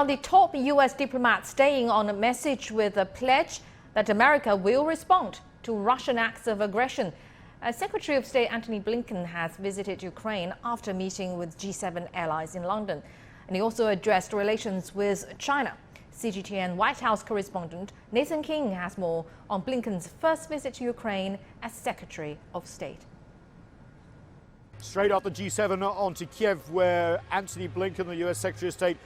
The top U.S. diplomat staying on a message with a pledge that America will respond to Russian acts of aggression. Secretary of State Antony Blinken has visited Ukraine after meeting with G7 allies in London. And he also addressed relations with China. CGTN White House correspondent Nathan King has more on Blinken's first visit to Ukraine as Secretary of State. Straight after G7 on to Kiev, where Antony Blinken, the US Secretary of State,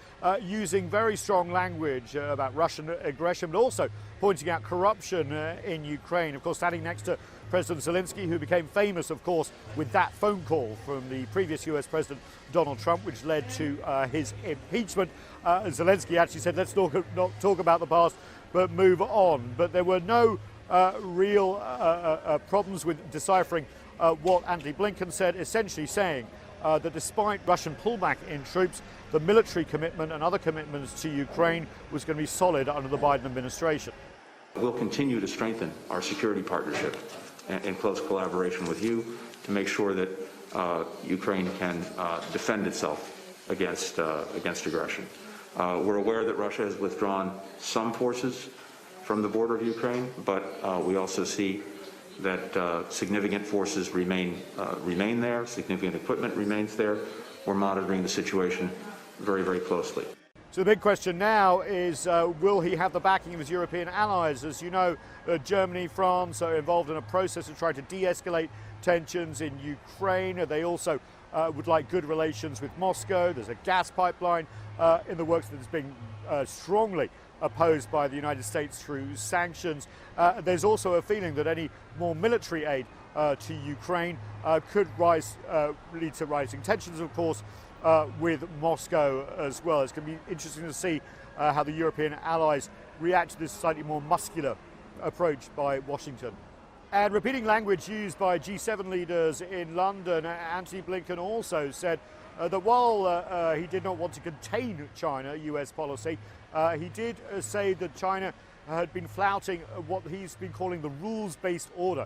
using very strong language about Russian aggression, but also pointing out corruption in Ukraine. Of course, standing next to President Zelensky, who became famous, of course, with that phone call from the previous US President Donald Trump, which led to his impeachment. Zelensky actually said, let's not talk about the past, but move on. But there were no real problems with deciphering what Antony Blinken said, essentially saying that despite Russian pullback in troops, the military commitment and other commitments to Ukraine was going to be solid under the Biden administration. We'll continue to strengthen our security partnership in close collaboration with you to make sure that Ukraine can defend itself against aggression. We're aware that Russia has withdrawn some forces from the border of Ukraine, but we also see that significant forces remain there, significant equipment remains there. We're monitoring the situation very, very closely. So the big question now is, will he have the backing of his European allies? As you know, Germany, France are involved in a process of trying to de-escalate tensions in Ukraine. They also would like good relations with Moscow. There's a gas pipeline in the works that is being strongly opposed by the United States through sanctions. There's also a feeling that any more military aid to Ukraine could lead to rising tensions, of course, with Moscow as well. It's going to be interesting to see how the European allies react to this slightly more muscular approach by Washington. And repeating language used by G7 leaders in London, Antony Blinken also said that while he did not want to contain China, US policy, he did say that China had been flouting what he's been calling the rules-based order.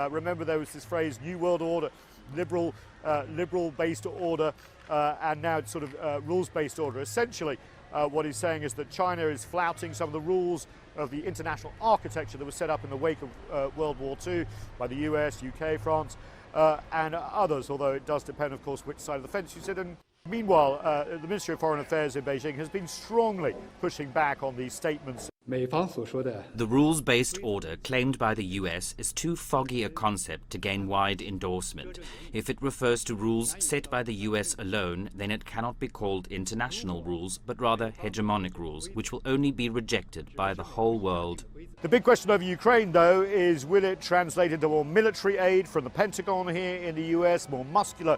Remember, there was this phrase, New World Order, liberal-based order, and now it's sort of rules-based order. Essentially, what he's saying is that China is flouting some of the rules of the international architecture that was set up in the wake of World War II by the US, UK, France, and others, although it does depend, of course, which side of the fence you sit in. Meanwhile, the Ministry of Foreign Affairs in Beijing has been strongly pushing back on these statements. The rules-based order claimed by the US is too foggy a concept to gain wide endorsement. If it refers to rules set by the US alone, then it cannot be called international rules, but rather hegemonic rules, which will only be rejected by the whole world. The big question over Ukraine, though, is will it translate into more military aid from the Pentagon here in the US, more muscular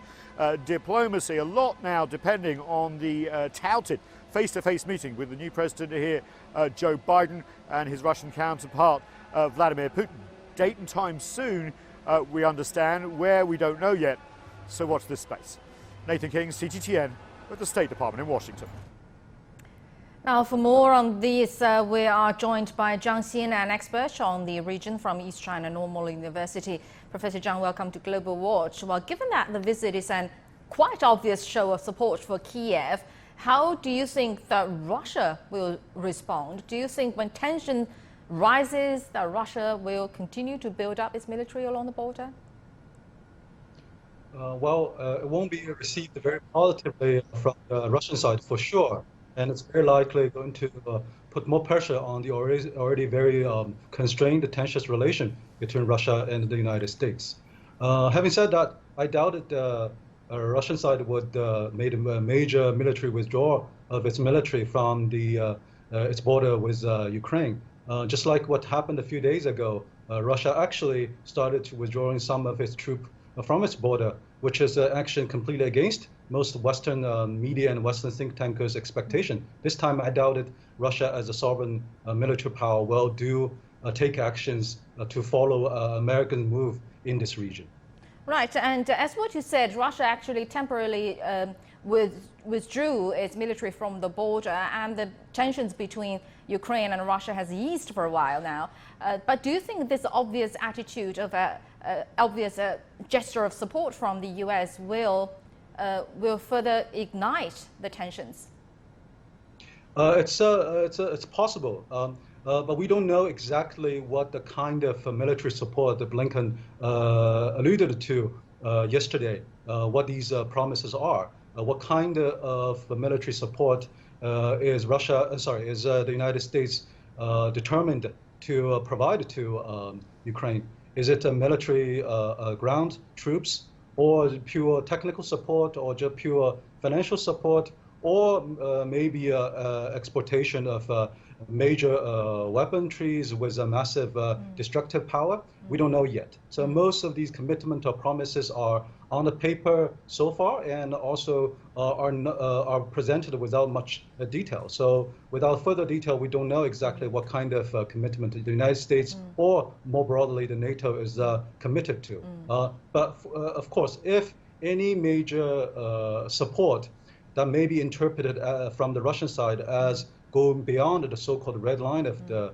diplomacy, a lot now depending on the touted face-to-face meeting with the new president here, Joe Biden, and his Russian counterpart, Vladimir Putin. Date and time soon, we understand, where we don't know yet, so watch this space. Nathan King, CGTN, with the State Department in Washington. Now, for more on this, we are joined by Zhang Xian, an expert on the region from East China Normal University. Professor Zhang, welcome to Global Watch. Well, given that the visit is an quite obvious show of support for Kiev, how do you think that Russia will respond? Do you think when tension rises that Russia will continue to build up its military along the border? It won't be received very positively from the Russian side for sure. And it's very likely going to put more pressure on the already very constrained, tensious relation between Russia and the United States. Having said that, I doubt that Russian side would make a major military withdrawal of its military from its border with Ukraine. Just like what happened a few days ago, Russia actually started to withdrawing some of its troops from its border, which is an action completely against most Western media and Western think tankers' expectation. This time, I doubted Russia as a sovereign military power will take actions to follow American move in this region. Right, and as what you said, Russia actually temporarily withdrew its military from the border, and the tensions between Ukraine and Russia has eased for a while now. But do you think this obvious attitude of obvious gesture of support from the US will further ignite the tensions? It's possible, but we don't know exactly what the kind of military support that Blinken alluded to yesterday. What these promises are. What kind of military support is the United States determined to provide to Ukraine? Is it a military ground troops, or pure technical support, or just pure financial support, or maybe exportation of major weaponries with a massive destructive power? We don't know yet. So most of these commitment or promises are on the paper so far, and also are presented without much detail. So without further detail, we don't know exactly what kind of commitment the United States or more broadly the NATO is committed to. But of course, if any major support that may be interpreted from the Russian side as going beyond the so-called red line of the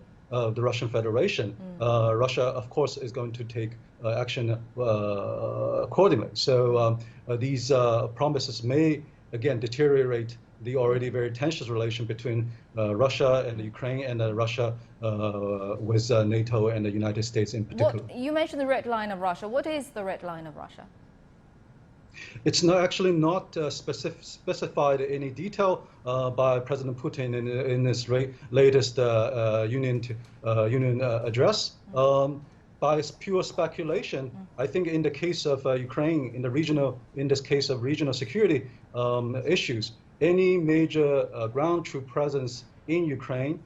Russian Federation, Russia, of course, is going to take action accordingly. So these promises may, again, deteriorate the already very tense relation between Russia and Ukraine, and Russia with NATO and the United States in particular. You mentioned the red line of Russia. What is the red line of Russia? It's actually not specified in any detail by President Putin in his latest Union address. By pure speculation, I think in the case of Ukraine, in this case of regional security issues, any major ground troop presence in Ukraine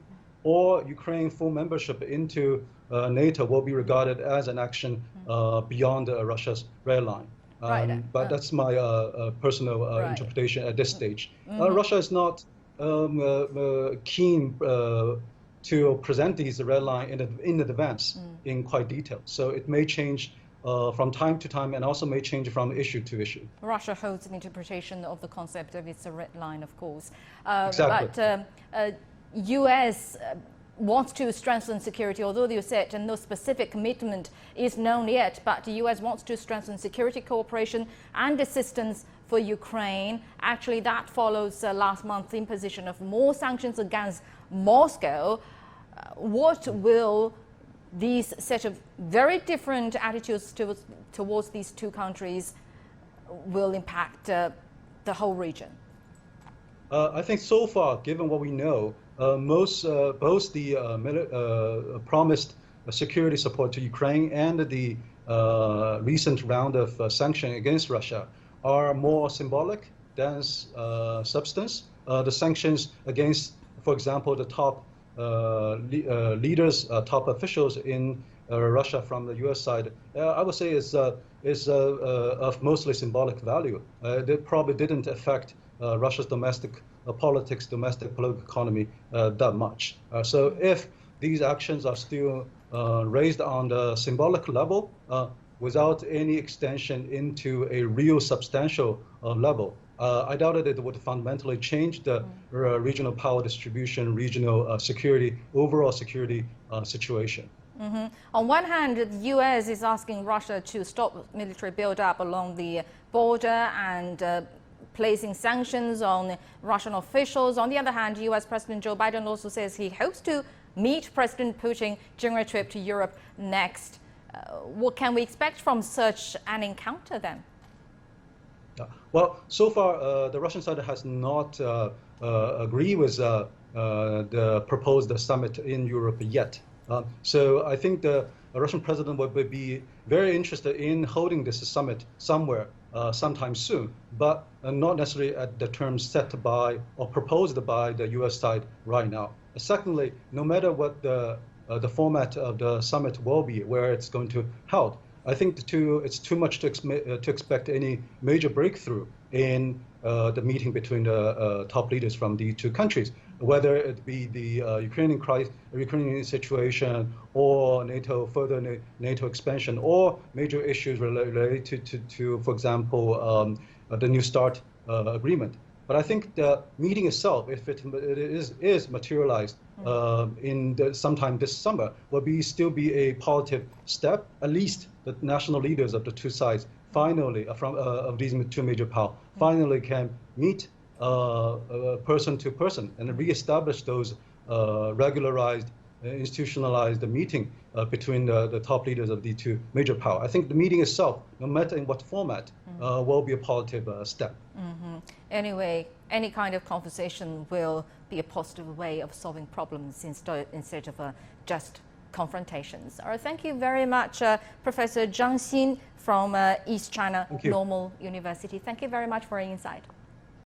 or Ukraine full membership into NATO will be regarded as an action beyond Russia's red line. But that's my personal interpretation at this stage. Russia is not keen to present these red line in advance in quite detail. So it may change from time to time, and also may change from issue to issue. Russia holds an interpretation of the concept of its red line, of course. Exactly. But U.S. wants to strengthen security, although you said no specific commitment is known yet, but the U.S. wants to strengthen security cooperation and assistance for Ukraine. Actually, that follows last month's imposition of more sanctions against Moscow. What will these set of very different attitudes towards these two countries will impact the whole region? I think so far, given what we know, both the promised security support to Ukraine and the recent round of sanctions against Russia are more symbolic than substance. The sanctions against, for example, the top leaders, top officials in Russia from the U.S. side, I would say is of mostly symbolic value. They probably didn't affect Russia's domestic politics, domestic political economy that much. So if these actions are still raised on the symbolic level without any extension into a real substantial level, I doubt that it would fundamentally change the regional power distribution, regional security, overall security situation. On one hand, the U.S. is asking Russia to stop military build-up along the border and placing sanctions on Russian officials. On the other hand, U.S. President Joe Biden also says he hopes to meet President Putin during a trip to Europe next. What can we expect from such an encounter then? Well, so far, the Russian side has not agreed with the proposed summit in Europe yet. So I think the Russian president would be very interested in holding this summit somewhere sometime soon, but not necessarily at the terms set by or proposed by the U.S. side right now. Secondly, no matter what the format of the summit will be, where it's going to held, I think it's too much to expect any major breakthrough in the meeting between the top leaders from the two countries, whether it be the Ukrainian situation or further NATO expansion, or major issues related to for example, the New START agreement. But I think the meeting itself, if it is materialized sometime this summer, will still be a positive step. At least the national leaders of the two sides finally, of these two major powers, finally can meet person to person and reestablish those regularized, institutionalized meeting between the top leaders of the two major powers. I think the meeting itself, no matter in what format, will be a positive step. Anyway, any kind of conversation will be a positive way of solving problems instead of just confrontations. All right, thank you very much, Professor Zhang Xin from East China Normal University. Thank you very much for your insight.